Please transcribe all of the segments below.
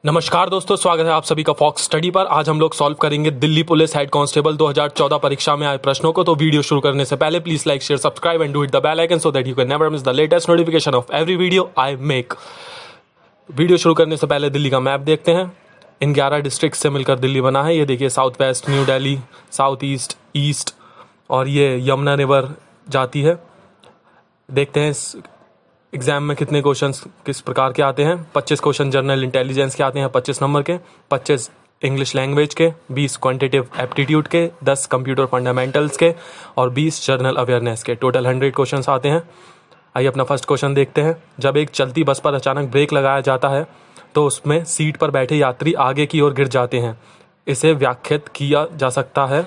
नमस्कार दोस्तों, स्वागत है आप सभी का फॉक्स स्टडी पर। आज हम लोग सॉल्व करेंगे दिल्ली पुलिस हेड कांस्टेबल 2014 परीक्षा में आए प्रश्नों को। तो वीडियो शुरू करने से पहले please like, share, subscribe and do hit the bell icon so that you can never miss the latest notification of every video I make. Video शुरू करने से पहले दिल्ली का मैप देखते हैं। इन 11 डिस्ट्रिक्ट से मिलकर दिल्ली बना है। ये देखिए, south west, new Delhi, south east, east, और ये यमुना रिवर जाती है। देखते हैं इस एग्जाम में कितने क्वेश्चंस किस प्रकार के आते हैं। 25 क्वेश्चन जनरल इंटेलिजेंस के आते हैं 25 नंबर के, 25 इंग्लिश लैंग्वेज के, 20 क्वांटिटेटिव एप्टीट्यूड के, 10 कंप्यूटर फंडामेंटल्स के और 20 जनरल अवेयरनेस के। टोटल 100 क्वेश्चंस आते हैं। आइए अपना फर्स्ट क्वेश्चन देखते हैं। जब एक चलती बस पर अचानक ब्रेक लगाया जाता है तो उसमें सीट पर बैठे यात्री आगे की ओर गिर जाते हैं। इसे व्याख्यात किया जा सकता है।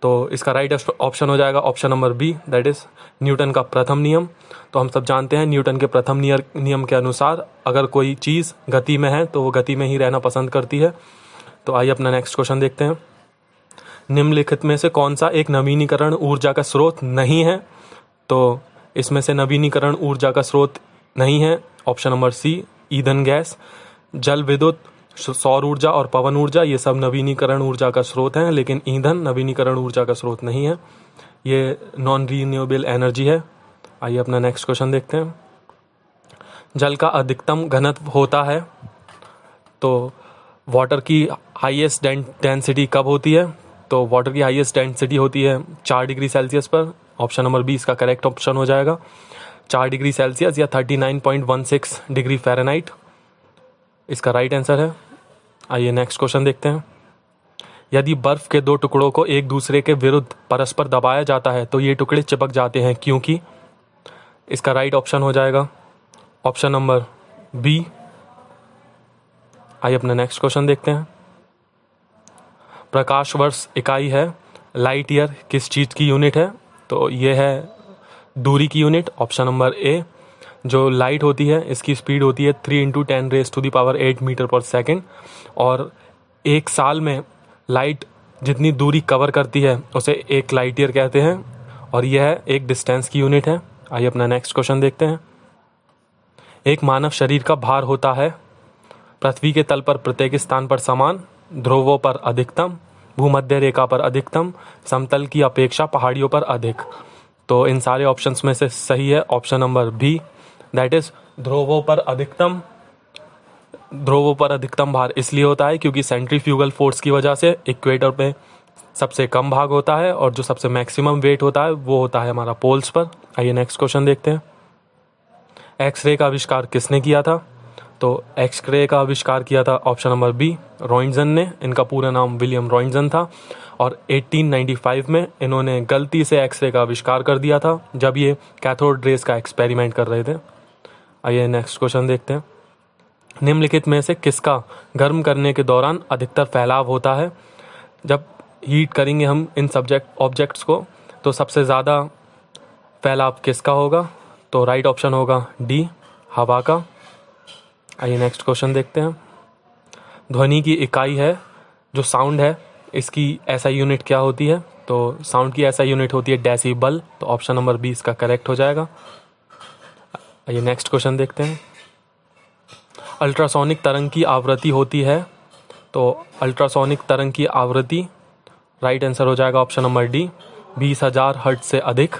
तो इसका राइट ऑप्शन हो जाएगा option number B, that is Newton का प्रथम नियम। तो हम सब जानते हैं न्यूटन के प्रथम नियम के अनुसार अगर कोई चीज़ गति में है तो वो गति में ही रहना पसंद करती है। तो आइए अपना नेक्स्ट क्वेश्चन देखते हैं। निम्नलिखित में से कौन सा एक नवीनीकरण ऊर्जा का स्रोत नहीं है? तो इसमें से नवीनीकरण ऊर्जा का स्रोत नहीं है ऑप्शन नंबर सी, ईंधन गैस। जल विद्युत, सौर ऊर्जा और पवन ऊर्जा ये सब नवीनीकरण ऊर्जा का स्रोत हैं, लेकिन ईंधन नवीनीकरण ऊर्जा का स्रोत नहीं है। ये नॉन रीन्यूएबल एनर्जी है। आइए अपना नेक्स्ट क्वेश्चन देखते हैं। जल का अधिकतम घनत्व होता है तो वाटर की हाईएस्ट डेंसिटी कब होती है? तो वाटर की हाईएस्ट डेंसिटी होती है 4 डिग्री सेल्सियस पर। ऑप्शन नंबर बी इसका करेक्ट ऑप्शन हो जाएगा। 4 डिग्री सेल्सियस या 39.16 डिग्री फ़ारेनहाइट इसका राइट आंसर है। आइए नेक्स्ट क्वेश्चन देखते हैं। यदि बर्फ के 2 टुकड़ों को एक दूसरे के विरुद्ध परस्पर दबाया जाता है तो ये टुकड़े चिपक जाते हैं, क्योंकि? इसका राइट ऑप्शन हो जाएगा ऑप्शन नंबर बी। आइए अपना नेक्स्ट क्वेश्चन देखते हैं। प्रकाश वर्ष इकाई है, लाइट ईयर किस चीज़ की यूनिट है? तो ये है दूरी की यूनिट, ऑप्शन नंबर ए। जो लाइट होती है इसकी स्पीड होती है 3 × 10⁸ मीटर पर सेकेंड, और एक साल में लाइट जितनी दूरी कवर करती है उसे एक लाइट ईयर कहते हैं, और यह एक डिस्टेंस की यूनिट है। आइए अपना नेक्स्ट क्वेश्चन देखते हैं। एक मानव शरीर का भार होता है पृथ्वी के तल पर प्रत्येक स्थान पर समान, ध्रुवों पर अधिकतम, भूमध्य रेखा पर अधिकतम, समतल की अपेक्षा पहाड़ियों पर अधिक। तो इन सारे ऑप्शंस में से सही है option number B, that is ध्रुवों पर अधिकतम। ध्रुवों पर अधिकतम भार इसलिए होता है क्योंकि सेंट्रीफ्यूगल फोर्स की वजह से इक्वेटर पे सबसे कम भाग होता है और जो सबसे मैक्सिमम वेट होता है वो होता है हमारा पोल्स पर। आइए नेक्स्ट क्वेश्चन देखते हैं। एक्सरे का आविष्कार किसने किया था? तो एक्सरे का आविष्कार किया था ऑप्शन नंबर बी, रॉन्टजन ने। इनका पूरा नाम विलियम रॉन्टजन था और 1895 में इन्होंने गलती से एक्सरे का आविष्कार कर दिया था जब ये कैथोड रेस का एक्सपेरिमेंट कर रहे थे। आइए नेक्स्ट क्वेश्चन देखते हैं। निम्नलिखित में से किसका गर्म करने के दौरान अधिकतर फैलाव होता है? जब हीट करेंगे हम इन ऑब्जेक्ट्स को तो सबसे ज़्यादा फैलाव किसका होगा? तो राइट ऑप्शन होगा डी, हवा का। आइए नेक्स्ट क्वेश्चन देखते हैं। ध्वनि की इकाई है जो साउंड है, इसकी एसआई यूनिट क्या होती है? तो साउंड की एसआई यूनिट होती है डेसिबल। तो ऑप्शन नंबर बी इसका करेक्ट हो जाएगा। आइए नेक्स्ट क्वेश्चन देखते हैं। अल्ट्रासोनिक तरंग की आवृत्ति होती है, तो अल्ट्रासोनिक तरंग की आवृत्ति राइट आंसर हो जाएगा ऑप्शन नंबर डी, 20,000 हर्ट्ज से अधिक।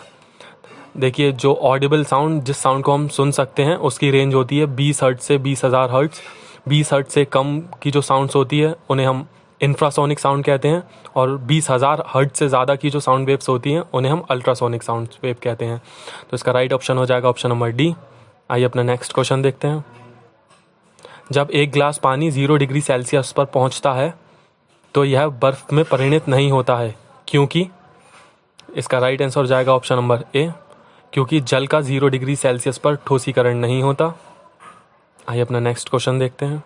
देखिए, जो ऑडिबल साउंड, जिस साउंड को हम सुन सकते हैं उसकी रेंज होती है 20 हर्ट्ज से 20,000 हर्ट्ज। 20 हर्ट्ज से कम की जो साउंड्स होती है उन्हें हम इंफ्रासोनिक साउंड कहते हैं, और 20,000 हर्ट्ज से ज़्यादा की जो साउंड वेव्स होती हैं उन्हें हम अल्ट्रासोनिक साउंड वेव कहते हैं। तो इसका राइट ऑप्शन हो जाएगा ऑप्शन नंबर डी। आइए अपना नेक्स्ट क्वेश्चन देखते हैं। जब एक गिलास पानी 0 डिग्री सेल्सियस पर पहुंचता है तो यह बर्फ में परिणत नहीं होता है, क्योंकि? इसका राइट आंसर हो जाएगा ऑप्शन नंबर ए, क्योंकि जल का 0 डिग्री सेल्सियस पर ठोसीकरण नहीं होता। आइए अपना नेक्स्ट क्वेश्चन देखते हैं।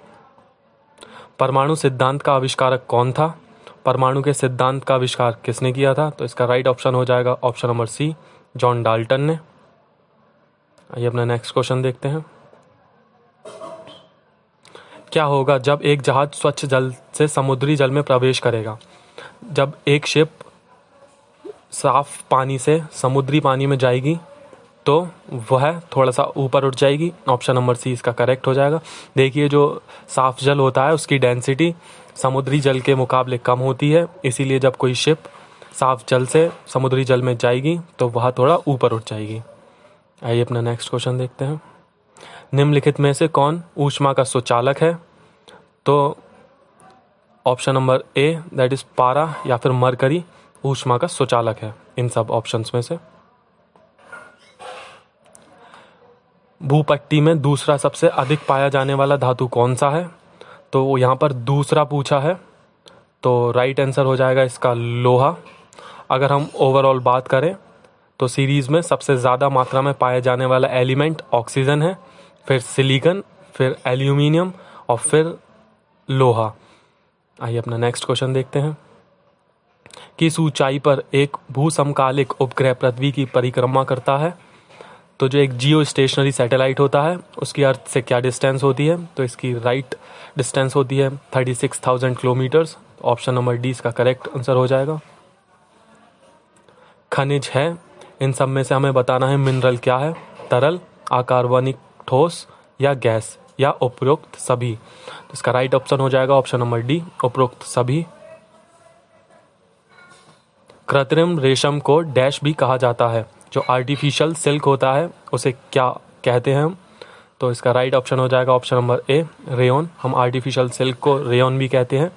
परमाणु सिद्धांत का आविष्कारक कौन था? परमाणु के सिद्धांत का आविष्कार किसने किया था? तो इसका राइट ऑप्शन हो जाएगा option number C, John Dalton ने। आइए अपना नेक्स्ट क्वेश्चन देखते हैं। क्या होगा जब एक जहाज स्वच्छ जल से समुद्री जल में प्रवेश करेगा? जब एक शिप साफ पानी से समुद्री पानी में जाएगी तो वह थोड़ा सा ऊपर उठ जाएगी। ऑप्शन नंबर सी इसका करेक्ट हो जाएगा। देखिए जो साफ जल होता है उसकी डेंसिटी समुद्री जल के मुकाबले कम होती है, इसीलिए जब कोई शिप साफ जल से समुद्री जल में जाएगी तो वह थोड़ा दैट उठ जाएगी। आइए अपना नेक्स्ट क्वेश्चन देखते हैं। निम्नलिखित में से कौन ऊष्मा का सुचालक है? तो option number A that is पारा या फिर मरकरी ऊष्मा का सुचालक है इन सब ऑप्शंस में से। भूपट्टी में दूसरा सबसे अधिक पाया जाने वाला धातु कौन सा है? तो यहाँ पर दूसरा पूछा है, तो राइट आंसर हो जाएगा इसका लोहा। अगर हम ओवरऑल बात करें तो सीरीज़ में सबसे ज़्यादा मात्रा में पाया जाने वाला एलिमेंट ऑक्सीजन है, फिर सिलिकॉन, फिर एल्यूमिनियम और फिर लोहा। आइए अपना नेक्स्ट क्वेश्चन देखते हैं। किस ऊंचाई पर एक भूसमकालिक उपग्रह पृथ्वी की परिक्रमा करता है? तो जो एक जियो स्टेशनरी सैटेलाइट होता है उसकी अर्थ से क्या डिस्टेंस होती है? तो इसकी राइट डिस्टेंस होती है 36,000 किलोमीटर्स। ऑप्शन नंबर डी इसका करेक्ट आंसर हो जाएगा। खनिज है, इन सब में से हमें बताना है मिनरल क्या है, तरल, अकार्बनिक, ठोस या गैस या उपरोक्त सभी। तो इसका राइट ऑप्शन हो जाएगा ऑप्शन नंबर डी, उपरोक्त सभी। कृत्रिम रेशम को डैश भी कहा जाता है, जो आर्टिफिशियल सिल्क होता है उसे क्या कहते हैं हम? तो इसका राइट ऑप्शन हो जाएगा ऑप्शन नंबर ए, रेयन। हम आर्टिफिशियल सिल्क को रेयन भी कहते हैं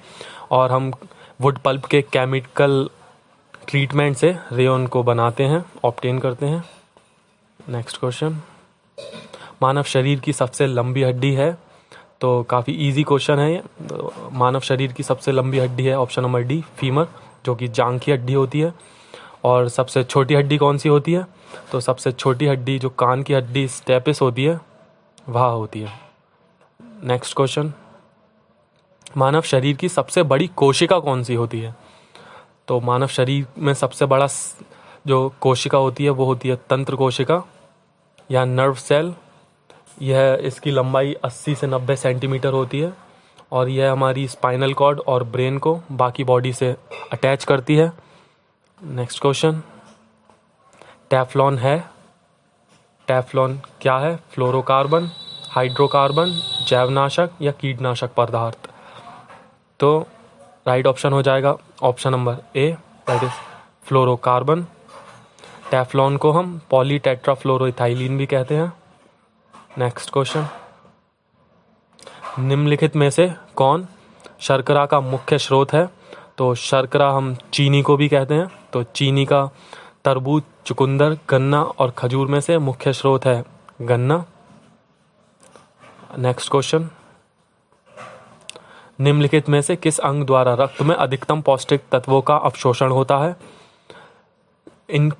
और हम वुड पल्प के केमिकल ट्रीटमेंट से रेयन को बनाते हैं, ऑब्टेन करते हैं। नेक्स्ट क्वेश्चन, मानव शरीर की सबसे लंबी हड्डी है? तो काफ़ी इजी क्वेश्चन है ये। मानव शरीर की सबसे लंबी हड्डी है ऑप्शन नंबर डी, फीमर, जो कि जांघ की हड्डी होती है। और सबसे छोटी हड्डी कौन सी होती है? तो सबसे छोटी हड्डी जो कान की हड्डी स्टेपिस होती है वह होती है। नेक्स्ट क्वेश्चन, मानव शरीर की सबसे बड़ी कोशिका कौन सी होती है? तो मानव शरीर में सबसे बड़ा जो कोशिका होती है वो होती है तंत्र कोशिका या नर्व सेल। यह इसकी लंबाई 80 से 90 सेंटीमीटर होती है और यह हमारी स्पाइनल कॉर्ड और ब्रेन को बाकी बॉडी से अटैच करती है। नेक्स्ट क्वेश्चन, टेफ्लॉन है, टेफ्लॉन क्या है? फ्लोरोकार्बन, हाइड्रोकार्बन, जैवनाशक या कीटनाशक पदार्थ? तो राइट ऑप्शन हो जाएगा option number A, that is fluorocarbon. Teflon को हम पॉलीटेट्राफ्लोरोइथाइलिन भी कहते हैं। नेक्स्ट क्वेश्चन, निम्नलिखित में से कौन शर्करा का मुख्य स्रोत है? तो शर्करा हम चीनी को भी कहते हैं, तो चीनी का तरबूज, चुकंदर, गन्ना और खजूर में से मुख्य स्रोत है गन्ना। नेक्स्ट क्वेश्चन, निम्नलिखित में से किस अंग द्वारा रक्त में अधिकतम पौष्टिक तत्वों का अवशोषण होता है? इन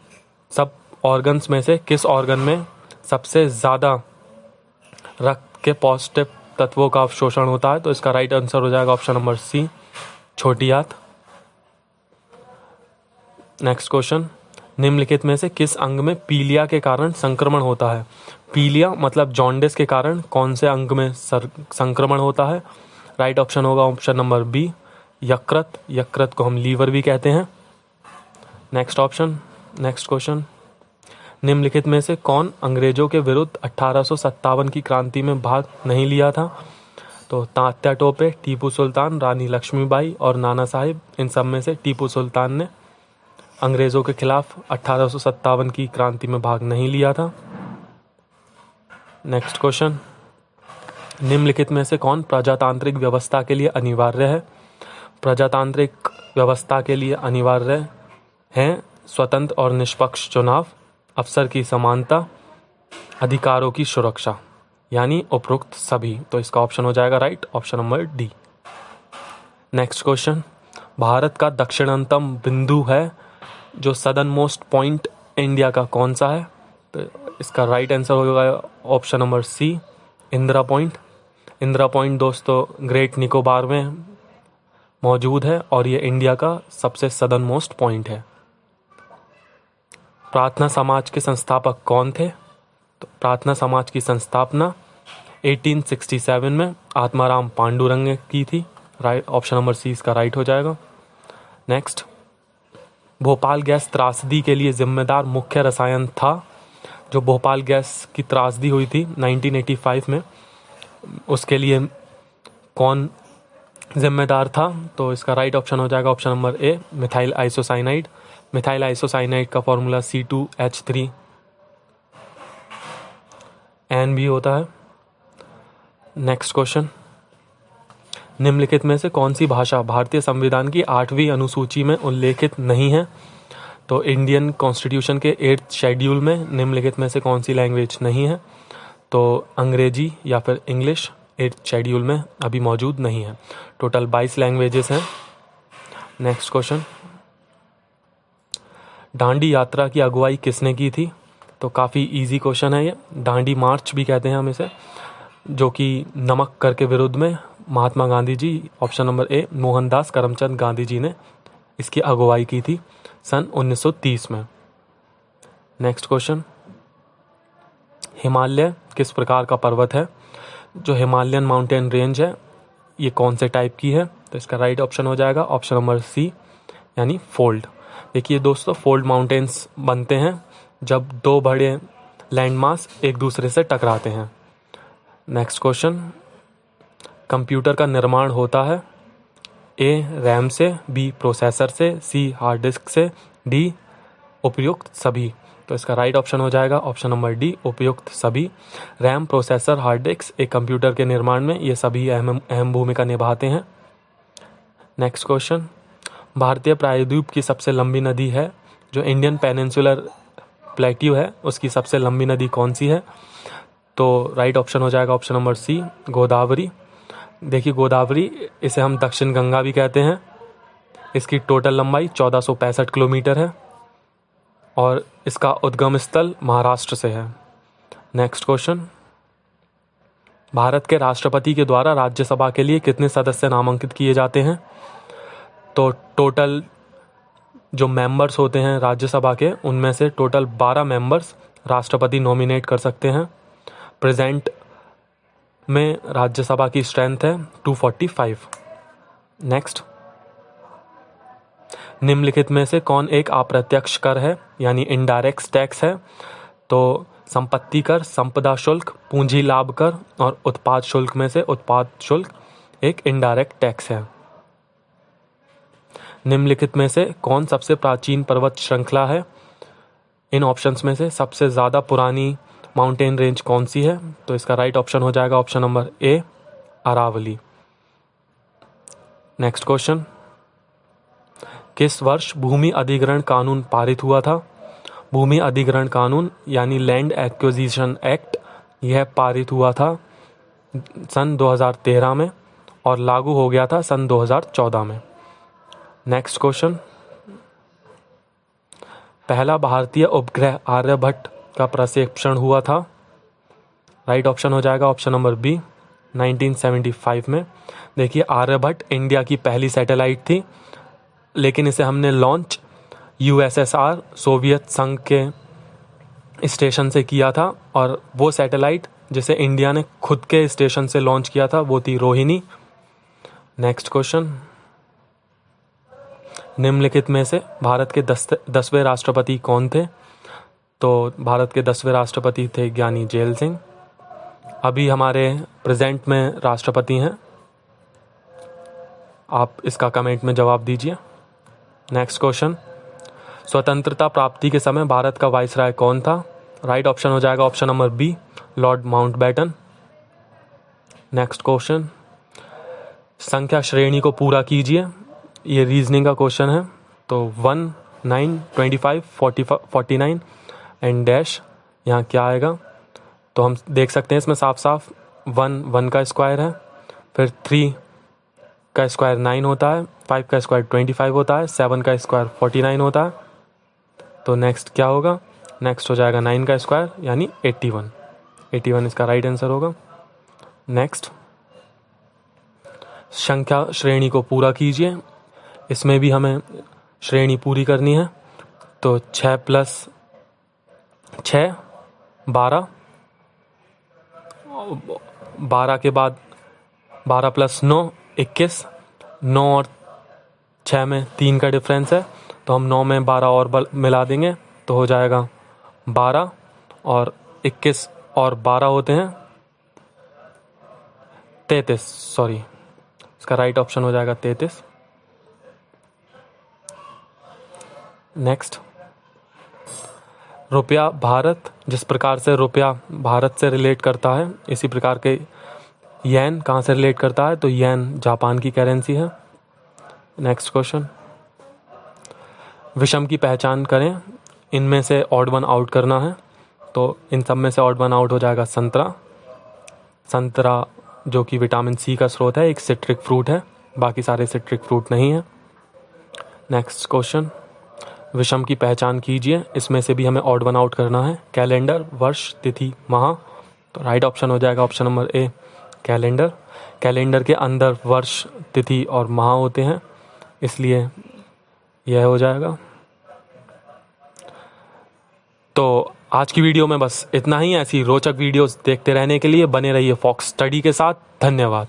सब ऑर्गन्स में से किस ऑर्गन में सबसे ज़्यादा रक्त के पौष्टिक तत्वों का अवशोषण होता है? तो इसका राइट आंसर हो जाएगा ऑप्शन नंबर सी, छोटी आंत। नेक्स्ट क्वेश्चन, निम्नलिखित में से किस अंग में पीलिया के कारण संक्रमण होता है? पीलिया मतलब जॉन्डिस के कारण कौन से अंग में संक्रमण होता है? राइट ऑप्शन होगा ऑप्शन नंबर बी, यकृत। यकृत को हम लीवर भी कहते हैं। नेक्स्ट क्वेश्चन, निम्नलिखित में से कौन अंग्रेजों के विरुद्ध 1857 की क्रांति में भाग नहीं लिया था? तो तात्या टोपे, टीपू सुल्तान, रानी लक्ष्मीबाई और नाना साहिब। इन सब में से टीपू सुल्तान ने अंग्रेजों के खिलाफ 1857 की क्रांति में भाग नहीं लिया था। नेक्स्ट क्वेश्चन, निम्नलिखित में से कौन प्रजातांत्रिक व्यवस्था के लिए अनिवार्य है? प्रजातांत्रिक व्यवस्था के लिए अनिवार्य हैं स्वतंत्र और निष्पक्ष चुनाव, अवसर की समानता, अधिकारों की सुरक्षा, यानी उपरोक्त सभी। तो इसका ऑप्शन हो जाएगा right, option number D. Next question, Bharat का दक्षिणतम बिंदु है जो सदर्न मोस्ट पॉइंट इंडिया का कौन सा है? तो इसका राइट आंसर होगा option number C, Indira Point. Indira Point दोस्तों ग्रेट निकोबार में मौजूद है और ये इंडिया का सबसे सदर्न मोस्ट पॉइंट है। प्रार्थना समाज के संस्थापक कौन थे? तो प्रार्थना समाज की स्थापना 1867 में आत्माराम पांडुरंग ने की थी। राइट, ऑप्शन नंबर सी इसका राइट हो जाएगा। नेक्स्ट, भोपाल गैस त्रासदी के लिए जिम्मेदार मुख्य रसायन था? जो भोपाल गैस की त्रासदी हुई थी 1985 में, उसके लिए कौन जिम्मेदार था? तो इसका राइट ऑप्शन हो जाएगा ऑप्शन नंबर ए, मिथाइल आइसोसाइनाइड। मिथाइल आइसोसाइनाइड का फॉर्मूला C2H3N भी होता है। नेक्स्ट क्वेश्चन, निम्नलिखित में से कौन सी भाषा भारतीय संविधान की 8वीं अनुसूची में उल्लेखित नहीं है? तो इंडियन कॉन्स्टिट्यूशन के 8th शेड्यूल में निम्नलिखित में से कौन सी लैंग्वेज नहीं है? तो अंग्रेजी या फिर इंग्लिश 8th शेड्यूल में अभी मौजूद नहीं है। टोटल 22 लैंग्वेजेस हैं। नेक्स्ट क्वेश्चन, दांडी यात्रा की अगुवाई किसने की थी? तो काफ़ी इजी क्वेश्चन है ये। दांडी मार्च भी कहते हैं हम इसे, जो कि नमक कर के विरुद्ध में Mahatma Gandhi ji, option number A, Mohandas Karamchand Gandhi ji ने इसकी अगुवाई की थी सन 1930 में। नेक्स्ट क्वेश्चन, हिमालय किस प्रकार का पर्वत है? जो हिमालयन माउंटेन रेंज है ये कौन से टाइप की है? तो इसका राइट ऑप्शन हो जाएगा ऑप्शन नंबर सी, यानी फोल्ड। देखिए दोस्तों, फोल्ड माउंटेन्स बनते हैं जब दो बड़े लैंडमास एक दूसरे से टकराते हैं। नेक्स्ट क्वेश्चन, कंप्यूटर का निर्माण होता है ए, रैम से, बी, प्रोसेसर से, सी, हार्ड डिस्क से, डी, उपयुक्त सभी। तो इसका राइट ऑप्शन हो जाएगा ऑप्शन नंबर डी, उपयुक्त सभी। रैम, प्रोसेसर, हार्ड डिस्क एक कंप्यूटर के निर्माण में ये सभी अहम भूमिका निभाते हैं। नेक्स्ट क्वेश्चन, भारतीय प्रायद्वीप की सबसे लंबी नदी है, जो इंडियन पेनिनसुलर प्लेट्यू है उसकी सबसे लंबी नदी कौन सी है? तो राइट ऑप्शन हो जाएगा ऑप्शन नंबर सी, गोदावरी। देखिए गोदावरी, इसे हम दक्षिण गंगा भी कहते हैं। इसकी टोटल लंबाई 1465 किलोमीटर है और इसका उद्गम स्थल महाराष्ट्र से है। नेक्स्ट क्वेश्चन, भारत के राष्ट्रपति के द्वारा राज्यसभा के लिए कितने सदस्य नामांकित किए जाते हैं? तो टोटल जो मेंबर्स होते हैं राज्यसभा के, उनमें से टोटल 12 मेंबर्स राष्ट्रपति नॉमिनेट कर सकते हैं। प्रेजेंट में राज्यसभा की स्ट्रेंथ है 245। नेक्स्ट, निम्नलिखित में से कौन एक अप्रत्यक्ष कर है, यानी इनडायरेक्ट टैक्स है? तो संपत्ति कर, संपदा शुल्क, पूंजी लाभ कर और उत्पाद शुल्क में से उत्पाद शुल्क एक इनडायरेक्ट टैक्स है। निम्नलिखित में से कौन सबसे प्राचीन पर्वत श्रृंखला है? इन ऑप्शंस में से सबसे ज़्यादा पुरानी माउंटेन रेंज कौन सी है? तो इसका राइट ऑप्शन हो जाएगा option number A, Aravalli. Next question, किस वर्ष भूमि अधिग्रहण कानून पारित हुआ था? भूमि अधिग्रहण कानून यानी लैंड एक्विजिशन एक्ट, यह पारित हुआ था सन 2013 में और लागू हो गया था सन 2014 में। नेक्स्ट क्वेश्चन, पहला भारतीय उपग्रह आर्यभट्ट का प्रक्षेपण हुआ था? राइट ऑप्शन हो जाएगा ऑप्शन नंबर बी, 1975 में। देखिए आर्यभट्ट इंडिया की पहली सैटेलाइट थी, लेकिन इसे हमने लॉन्च यूएसएसआर सोवियत संघ के स्टेशन से किया था और वो सैटेलाइट जिसे इंडिया ने खुद के स्टेशन से लॉन्च किया था वो थी रोहिणी। नेक्स्ट क्वेश्चन, निम्नलिखित में से भारत के 10वें राष्ट्रपति कौन थे? तो भारत के 10वें राष्ट्रपति थे ज्ञानी जेल सिंह। अभी हमारे प्रेजेंट में राष्ट्रपति हैं, आप इसका कमेंट में जवाब दीजिए। नेक्स्ट क्वेश्चन, स्वतंत्रता प्राप्ति के समय भारत का वाइसराय कौन था? राइट ऑप्शन हो जाएगा option number B, Lord Mountbatten. Next question, संख्या श्रेणी को पूरा कीजिए, ये रीजनिंग का क्वेश्चन है। तो 1, 9, 25, 49 एंड डैश, यहाँ क्या आएगा? तो हम देख सकते हैं इसमें साफ साफ 1 का स्क्वायर है, फिर 3 का स्क्वायर 9 होता है, 5 का स्क्वायर 25 होता है, 7 का स्क्वायर 49 होता है। तो नेक्स्ट क्या होगा? नेक्स्ट हो जाएगा 9 का स्क्वायर यानी 81 इसका राइट आंसर होगा। नेक्स्ट, संख्या श्रेणी को पूरा कीजिए, इसमें भी हमें श्रेणी पूरी करनी है। तो 6 + 6 12, 12 के बाद 12 + 9 21, 9 और 6 में 3 का डिफरेंस है, तो हम 9 में 12 और मिला देंगे तो हो जाएगा 12 और 21 और 12 होते हैं 33, सॉरी, इसका राइट ऑप्शन हो जाएगा 33। नेक्स्ट, रुपया भारत, जिस प्रकार से रुपया भारत से रिलेट करता है इसी प्रकार के येन कहाँ से रिलेट करता है, तो येन जापान की करेंसी है। नेक्स्ट क्वेश्चन, विषम की पहचान करें, इनमें से ऑड वन आउट करना है, तो इन सब में से ऑड वन आउट हो जाएगा संतरा। संतरा जो कि विटामिन सी का स्रोत है, एक सिट्रिक फ्रूट है, बाकी सारे सिट्रिक फ्रूट नहीं है। नेक्स्ट क्वेश्चन, विषम की पहचान कीजिए, इसमें से भी हमें ऑड वन आउट करना है। कैलेंडर, वर्ष, तिथि, माह, तो राइट ऑप्शन हो जाएगा ऑप्शन नंबर ए कैलेंडर। कैलेंडर के अंदर वर्ष, तिथि और माह होते हैं, इसलिए यह हो जाएगा। तो आज की वीडियो में बस इतना ही। ऐसी रोचक वीडियोस देखते रहने के लिए बने रहिए फॉक्स स्टडी के साथ। धन्यवाद।